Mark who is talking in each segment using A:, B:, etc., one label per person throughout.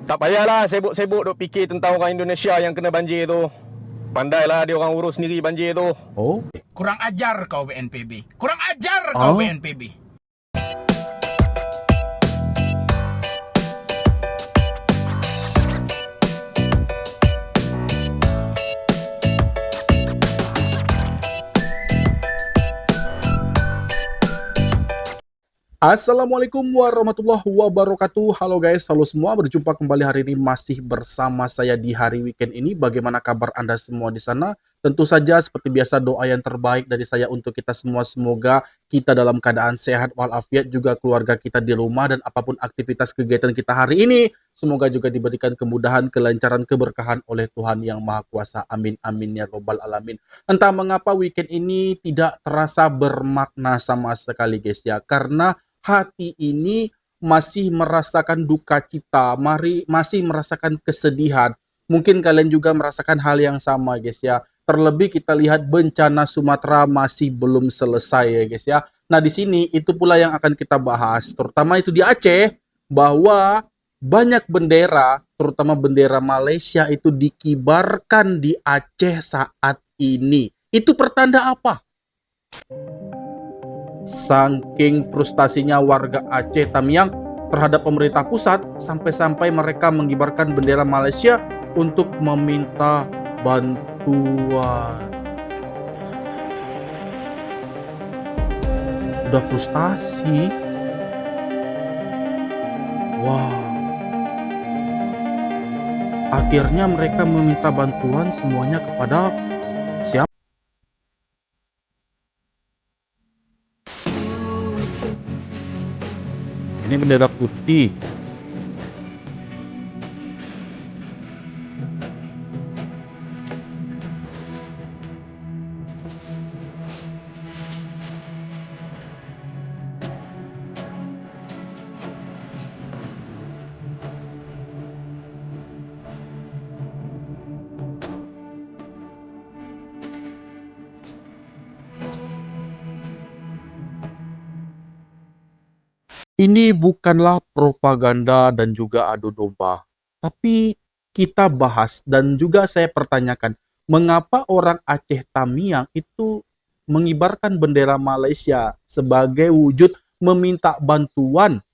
A: Tak payahlah sibuk-sibuk duk fikir tentang orang Indonesia yang kena banjir tu. Pandailah dia orang urus sendiri banjir tu.
B: Oh.
C: Kurang ajar kau BNPB. Kurang ajar kau BNPB.
B: Assalamualaikum warahmatullahi wabarakatuh. Halo guys, halo semua. Berjumpa kembali hari ini masih bersama saya di hari weekend ini. Bagaimana kabar Anda semua di sana? Tentu saja seperti biasa doa yang terbaik dari saya untuk kita semua. Semoga kita dalam keadaan sehat walafiat, juga keluarga kita di rumah, dan apapun aktivitas kegiatan kita hari ini, semoga juga diberikan kemudahan, kelancaran, keberkahan oleh Tuhan Yang Maha Kuasa. Amin amin ya robbal alamin. Entah mengapa weekend ini tidak terasa bermakna sama sekali guys ya, karena hati ini masih merasakan duka cita, masih merasakan kesedihan. Mungkin kalian juga merasakan hal yang sama guys ya. Terlebih kita lihat bencana Sumatera masih belum selesai ya guys ya. Nah di sini itu pula yang akan kita bahas, terutama itu di Aceh, bahwa banyak bendera, terutama bendera Malaysia itu dikibarkan di Aceh saat ini. Itu pertanda apa? Saking frustasinya warga Aceh Tamiang terhadap pemerintah pusat, sampai-sampai mereka mengibarkan bendera Malaysia untuk meminta bantuan. Udah frustasi. Wow. Akhirnya mereka meminta bantuan semuanya kepada siapa? Ini bendera putih. Ini bukanlah propaganda dan juga adu domba, tapi kita bahas dan juga saya pertanyakan, mengapa orang Aceh Tamiang itu mengibarkan bendera Malaysia sebagai wujud meminta bantuan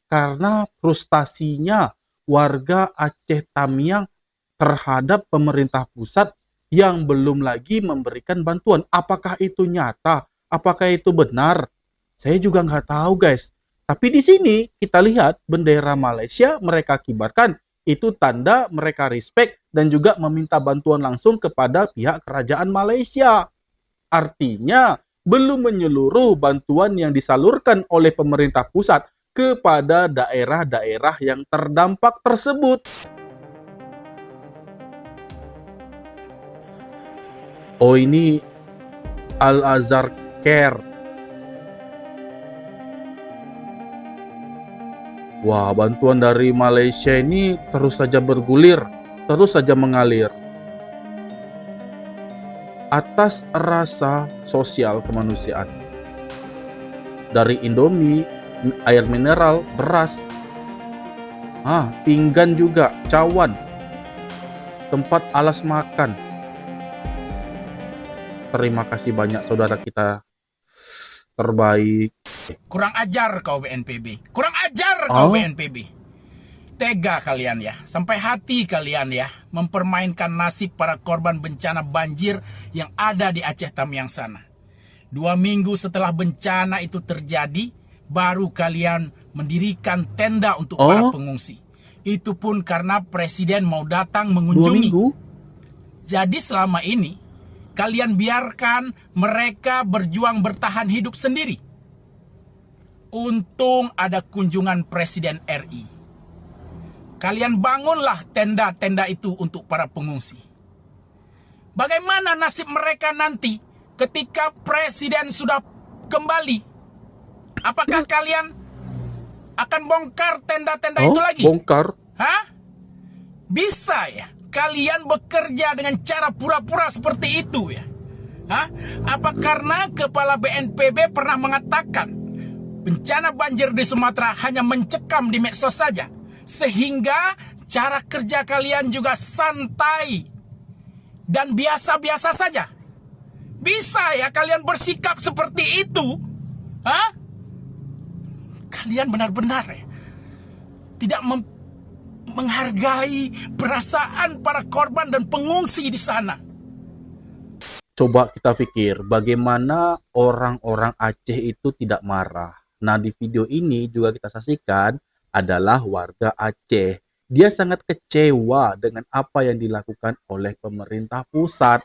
B: karena frustasinya warga Aceh Tamiang terhadap pemerintah pusat yang belum lagi memberikan bantuan. Apakah itu nyata? Apakah itu benar? Saya juga nggak tahu guys. Tapi di sini kita lihat bendera Malaysia mereka kibarkan, itu tanda mereka respect dan juga meminta bantuan langsung kepada pihak kerajaan Malaysia. Artinya belum menyeluruh bantuan yang disalurkan oleh pemerintah pusat kepada daerah-daerah yang terdampak tersebut. Oh, ini Al-Azhar Care. Wah, bantuan dari Malaysia ini terus saja bergulir, terus saja mengalir. Atas rasa sosial kemanusiaan. Dari Indomie, air mineral, beras, pinggan juga, cawan, tempat alas makan. Terima kasih banyak saudara kita terbaik.
C: Kurang ajar kau BNPB. Kurang ajar kau BNPB. Tega kalian ya. Sampai hati kalian ya. Mempermainkan nasib para korban bencana banjir yang ada di Aceh Tamiang sana. 2 minggu setelah bencana itu terjadi, baru kalian mendirikan tenda untuk para pengungsi. Itu pun karena presiden mau datang mengunjungi.
B: 2 minggu?
C: Jadi selama ini, kalian biarkan mereka berjuang bertahan hidup sendiri. Untung ada kunjungan Presiden RI. Kalian bangunlah tenda-tenda itu untuk para pengungsi. Bagaimana nasib mereka nanti ketika Presiden sudah kembali? Apakah kalian akan bongkar tenda-tenda itu lagi?
B: Bongkar?
C: Hah? Bisa ya? Kalian bekerja dengan cara pura-pura seperti itu ya? Hah? Apa karena Kepala BNPB pernah mengatakan bencana banjir di Sumatera hanya mencekam di medsos saja, sehingga cara kerja kalian juga santai dan biasa-biasa saja. Bisa ya kalian bersikap seperti itu? Hah? Kalian benar-benar ya, tidak menghargai perasaan para korban dan pengungsi di sana.
B: Coba kita pikir bagaimana orang-orang Aceh itu tidak marah. Nah, di video ini juga kita saksikan adalah warga Aceh. Dia sangat kecewa dengan apa yang dilakukan oleh pemerintah pusat.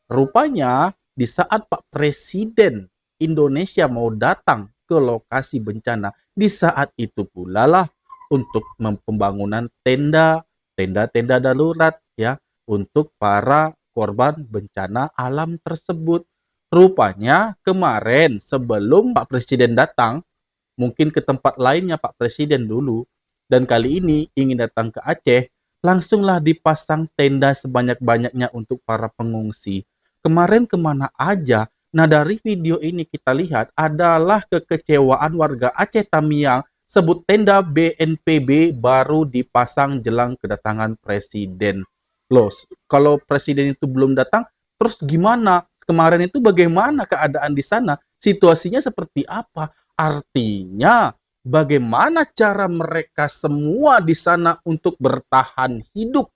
B: Rupanya di saat Pak Presiden Indonesia mau datang ke lokasi bencana, di saat itu pula lah untuk pembangunan tenda-tenda darurat ya untuk para korban bencana alam tersebut. Rupanya kemarin sebelum Pak Presiden datang, mungkin ke tempat lainnya Pak Presiden dulu, dan kali ini ingin datang ke Aceh, langsunglah dipasang tenda sebanyak-banyaknya untuk para pengungsi. Kemarin kemana aja? Nah, dari video ini kita lihat adalah kekecewaan warga Aceh Tamiang sebut tenda BNPB baru dipasang jelang kedatangan Presiden. Loh, kalau Presiden itu belum datang, terus gimana? Kemarin itu bagaimana keadaan di sana? Situasinya seperti apa? Artinya, bagaimana cara mereka semua di sana untuk bertahan hidup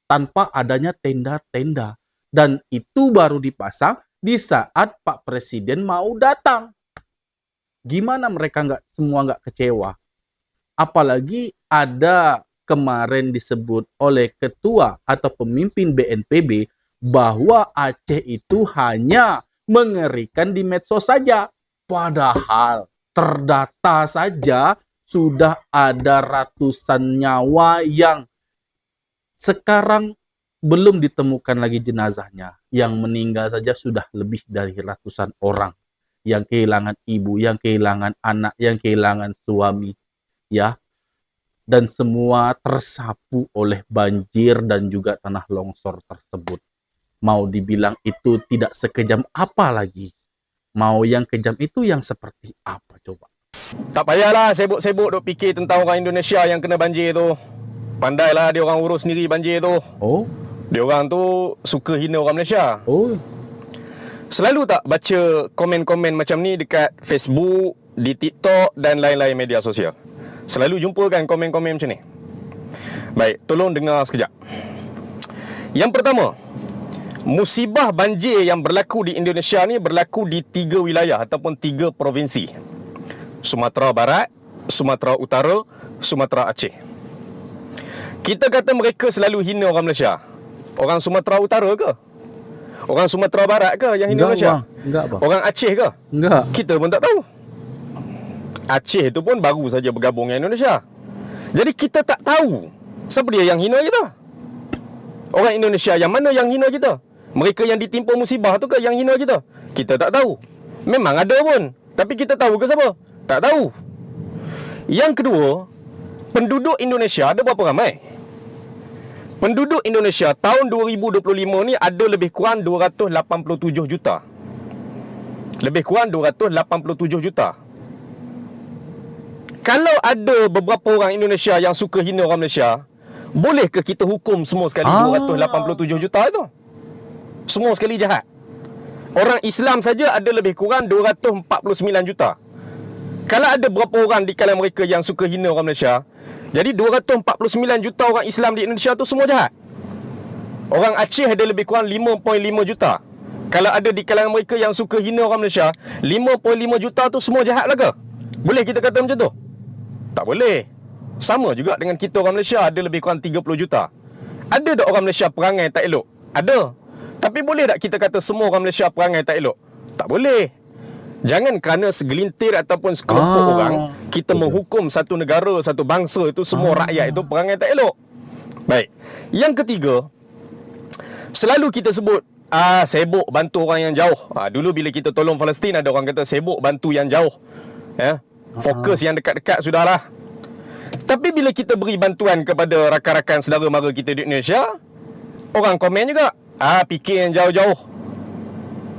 B: tanpa adanya tenda-tenda? Dan itu baru dipasang di saat Pak Presiden mau datang. Gimana mereka semua nggak kecewa? Apalagi ada kemarin disebut oleh ketua atau pemimpin BNPB bahwa Aceh itu hanya mengerikan di medsos saja. Padahal terdata saja sudah ada ratusan nyawa yang sekarang belum ditemukan lagi jenazahnya. Yang meninggal saja sudah lebih dari ratusan orang. Yang kehilangan ibu, yang kehilangan anak, yang kehilangan suami. Ya, dan semua tersapu oleh banjir dan juga tanah longsor tersebut. Mau dibilang itu tidak sekejam apa lagi? Mau yang kejam itu yang seperti apa coba?
A: Tak payahlah sibuk-sibuk duk fikir tentang orang Indonesia yang kena banjir tu. Pandailah dia orang urus sendiri banjir tu.
B: Oh,
A: Dia orang tu suka hina orang Malaysia.
B: oh,
A: Selalu tak baca komen-komen macam ni dekat Facebook, di TikTok dan lain-lain media sosial? Selalu jumpa kan komen-komen macam ni? Baik, tolong dengar sekejap. Yang pertama, musibah banjir yang berlaku di Indonesia ni berlaku di 3 wilayah ataupun 3 provinsi. Sumatera Barat, Sumatera Utara, Sumatera Aceh. Kita kata mereka selalu hina orang Malaysia. Orang Sumatera Utara ke? Orang Sumatera Barat ke yang hina Malaysia?
B: Enggak, bang.
A: Orang Aceh ke?
B: Enggak.
A: Kita pun tak tahu. Aceh tu pun baru saja bergabung dengan Indonesia. Jadi kita tak tahu siapa dia yang hina kita. Orang Indonesia yang mana yang hina kita? Mereka yang ditimpa musibah tu ke yang hina kita? Kita tak tahu. Memang ada pun, tapi kita tahu ke siapa? Tak tahu. Yang kedua, penduduk Indonesia ada berapa ramai? Penduduk Indonesia tahun 2025 ni ada lebih kurang 287 juta. Lebih kurang 287 juta. Kalau ada beberapa orang Indonesia yang suka hina orang Malaysia, bolehkah kita hukum semua sekali 287 juta itu? Semua sekali jahat. Orang Islam saja ada lebih kurang 249 juta. Kalau ada berapa orang di kalangan mereka yang suka hina orang Malaysia, jadi 249 juta orang Islam di Indonesia tu semua jahat. Orang Aceh ada lebih kurang 5.5 juta. Kalau ada di kalangan mereka yang suka hina orang Malaysia, 5.5 juta tu semua jahat lah ke? Boleh kita kata macam tu? Tak boleh. Sama juga dengan kita orang Malaysia ada lebih kurang 30 juta. Ada tak orang Malaysia perangai tak elok? Ada. Tapi boleh tak kita kata semua orang Malaysia perangai tak elok? Tak boleh. Jangan kerana segelintir ataupun sekelompok orang kita menghukum satu negara, satu bangsa itu semua rakyat itu perangai tak elok. Baik. Yang ketiga, selalu kita sebut sibuk bantu orang yang jauh. Dulu bila kita tolong Palestin ada orang kata sibuk bantu yang jauh. Ya. Fokus yang dekat-dekat sudahlah. Tapi bila kita beri bantuan kepada rakan-rakan saudara mara kita di Indonesia, orang komen juga, fikir yang jauh-jauh.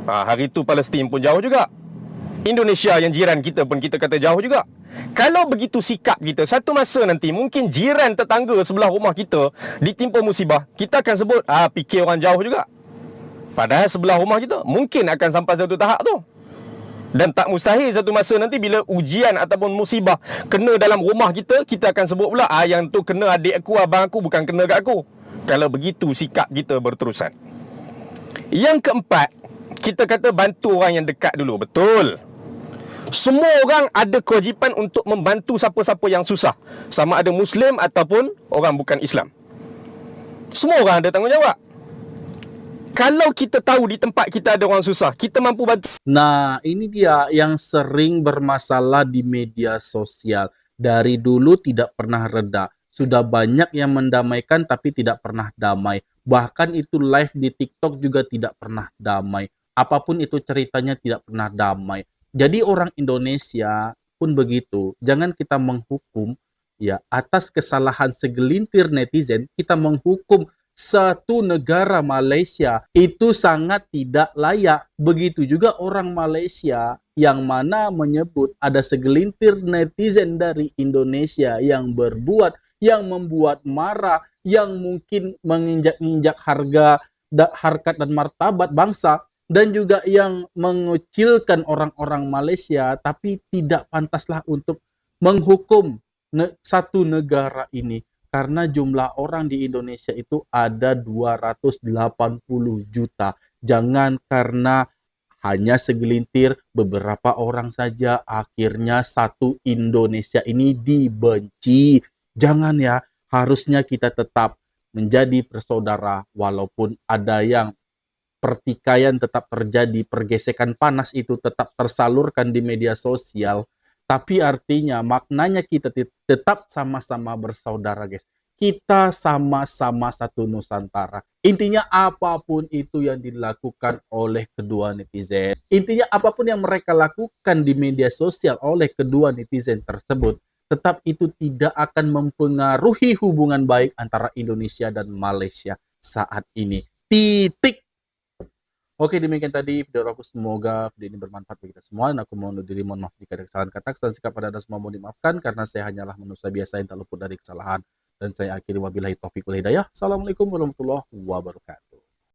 A: Hari tu Palestin pun jauh juga. Indonesia yang jiran kita pun kita kata jauh juga. Kalau begitu sikap kita, satu masa nanti mungkin jiran tetangga sebelah rumah kita ditimpa musibah, kita akan sebut, fikir orang jauh juga. Padahal sebelah rumah kita mungkin akan sampai satu tahap tu. Dan tak mustahil satu masa nanti bila ujian ataupun musibah kena dalam rumah kita, kita akan sebut pula, yang tu kena adik aku, abang aku, bukan kena kat aku. Kalau begitu sikap kita berterusan. Yang keempat, kita kata bantu orang yang dekat dulu. Betul. Semua orang ada kewajipan untuk membantu siapa-siapa yang susah, sama ada Muslim ataupun orang bukan Islam. Semua orang ada tanggungjawab. Kalau kita tahu di tempat kita ada orang susah, kita mampu bantu.
B: Nah, ini dia yang sering bermasalah di media sosial. Dari dulu tidak pernah reda. Sudah banyak yang mendamaikan tapi tidak pernah damai. Bahkan itu live di TikTok juga tidak pernah damai. Apapun itu ceritanya tidak pernah damai. Jadi orang Indonesia pun begitu. Jangan kita menghukum ya atas kesalahan segelintir netizen, kita menghukum satu negara Malaysia. Itu sangat tidak layak. Begitu juga orang Malaysia yang mana menyebut ada segelintir netizen dari Indonesia yang berbuat, yang membuat marah, yang mungkin menginjak-injak harkat dan martabat bangsa, dan juga yang mengucilkan orang-orang Malaysia, tapi tidak pantaslah untuk menghukum satu negara ini. Karena jumlah orang di Indonesia itu ada 280 juta. Jangan karena hanya segelintir beberapa orang saja akhirnya satu Indonesia ini dibenci. Jangan ya, harusnya kita tetap menjadi bersaudara walaupun ada yang pertikaian tetap terjadi, pergesekan panas itu tetap tersalurkan di media sosial, tapi artinya maknanya kita tetap sama-sama bersaudara, guys. Kita sama-sama satu Nusantara. Intinya apapun itu yang dilakukan oleh kedua netizen, intinya apapun yang mereka lakukan di media sosial oleh kedua netizen tersebut, tetap itu tidak akan mempengaruhi hubungan baik antara Indonesia dan Malaysia saat ini. Titik. Oke, demikian tadi video aku. Semoga video ini bermanfaat bagi kita semua. Dan aku mohon diri, mohon maaf jika ada kesalahan kata dan sikap pada Anda semua mohon dimaafkan, karena saya hanyalah manusia biasa yang tak luput dari kesalahan. Dan saya akhiri wabillahi taufiq wal hidayah. Assalamualaikum warahmatullahi wabarakatuh.